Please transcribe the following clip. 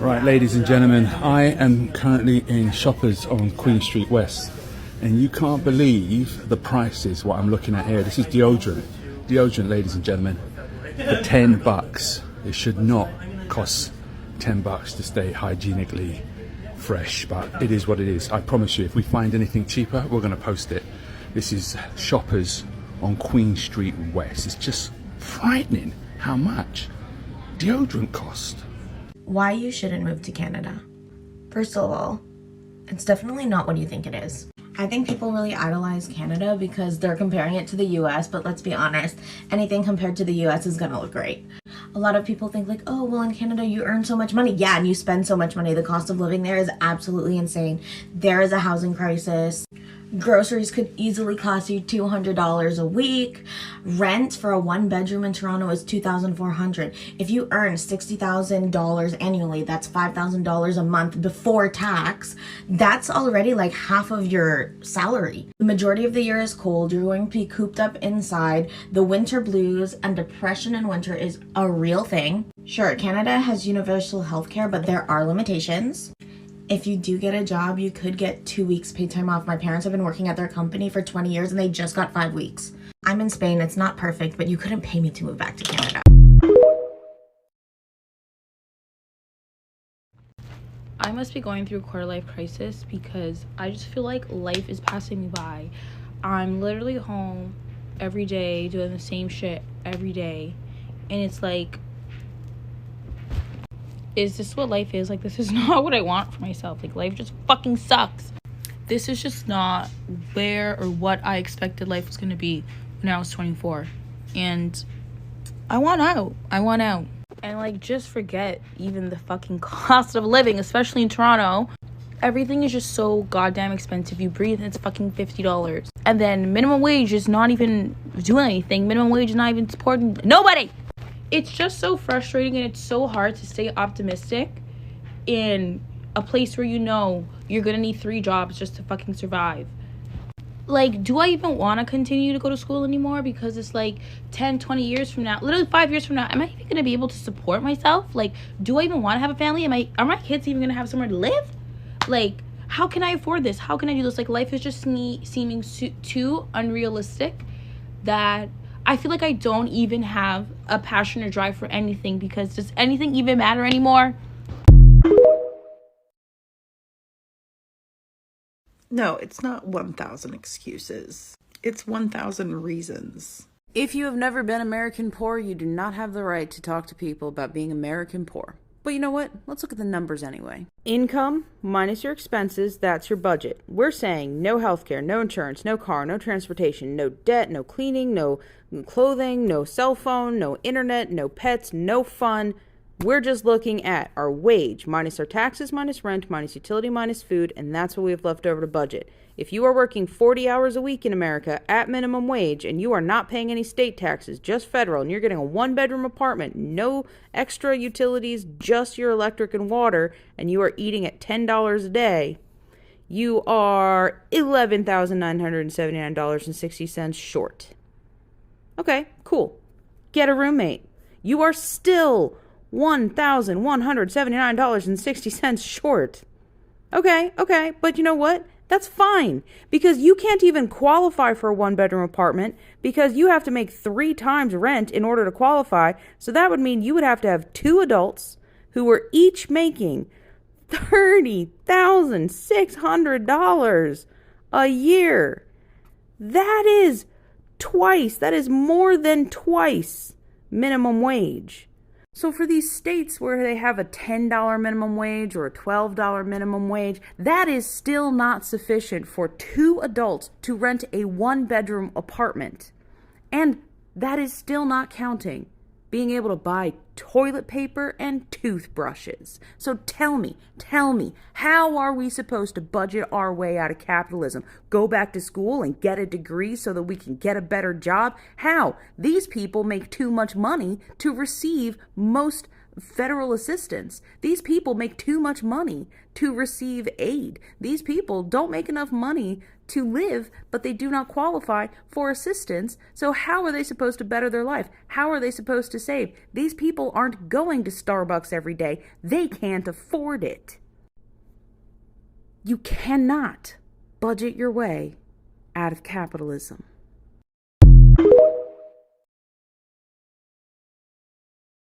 Right, ladies and gentlemen, I am currently in Shoppers on Queen Street West, and you can't believe the prices. What I'm looking at here, this is deodorant, ladies and gentlemen, for $10. It should not cost $10 to stay hygienically fresh, but it is what it is. I promise you, if we find anything cheaper, we're going to post it. This is Shoppers on Queen Street West. It's just frightening how much deodorant costs. Why you shouldn't move to Canada. First of all, it's definitely not what you think it is. I think people really idolize Canada because they're comparing it to the US, but let's be honest, anything compared to the US is gonna look great. A lot of people think like, oh, well in Canada you earn so much money. Yeah, and you spend so much money. The cost of living there is absolutely insane. There is a housing crisis. Groceries could easily cost you $200 a week. Rent for a one bedroom in Toronto is $2,400. If you earn $60,000 annually, that's $5,000 a month before tax. That's already like half of your salary. The majority of the year is cold. You're going to be cooped up inside. The winter blues and depression in winter is a real thing. Sure, Canada has universal healthcare, but there are limitations. If you do get a job, you could get 2 weeks paid time off. My parents have been working at their company for 20 years and they just got 5 weeks. I'm in Spain. It's not perfect, but you couldn't pay me to move back to Canada. I must be going through a quarter life crisis because I just feel like life is passing me by. I'm literally home every day doing the same shit every day. And it's like, is this what life is? Like, this is not what I want for myself. Like, life just fucking sucks. This is just not where or what I expected life was going to be when I was 24. And I want out. And, like, just forget even the fucking cost of living, especially in Toronto. Everything is just so goddamn expensive. You breathe and it's fucking $50. And then minimum wage is not even doing anything. Minimum wage is not even supporting nobody. It's just so frustrating, and it's so hard to stay optimistic in a place where you know you're gonna need 3 jobs just to fucking survive. Like, do I even want to continue to go to school anymore? Because it's like 10, 20 years from now, literally 5 years from now, am I even gonna be able to support myself? Like, do I even want to have a family? Are my kids even gonna have somewhere to live? Like, how can I afford this? How can I do this? Like, life is just seeming too unrealistic that I feel like I don't even have a passion or drive for anything, because does anything even matter anymore? No, it's not 1,000 excuses. It's 1,000 reasons. If you have never been American poor, you do not have the right to talk to people about being American poor. But you know what? Let's look at the numbers anyway. Income minus your expenses, that's your budget. We're saying no healthcare, no insurance, no car, no transportation, no debt, no cleaning, no clothing, no cell phone, no internet, no pets, no fun. We're just looking at our wage minus our taxes, minus rent, minus utility, minus food, and that's what we have left over to budget. If you are working 40 hours a week in America at minimum wage and you are not paying any state taxes, just federal, and you're getting a 1-bedroom apartment, no extra utilities, just your electric and water, and you are eating at $10 a day, you are $11,979.60 short. Okay, cool. Get a roommate. You are still $1,179.60 short. Okay, but you know what? That's fine, because you can't even qualify for a 1-bedroom apartment because you have to make 3 times rent in order to qualify. So that would mean you would have to have 2 adults who are each making $30,600 a year. That is more than twice minimum wage. So for these states where they have a $10 minimum wage or a $12 minimum wage, that is still not sufficient for 2 adults to rent a 1-bedroom apartment. And that is still not counting being able to buy toilet paper and toothbrushes. So tell me, how are we supposed to budget our way out of capitalism? Go back to school and get a degree so that we can get a better job? How? These people make too much money to receive most federal assistance. These people make too much money to receive aid. These people don't make enough money to live, but they do not qualify for assistance. So how are they supposed to better their life? How are they supposed to save? These people aren't going to Starbucks every day. They can't afford it. You cannot budget your way out of capitalism.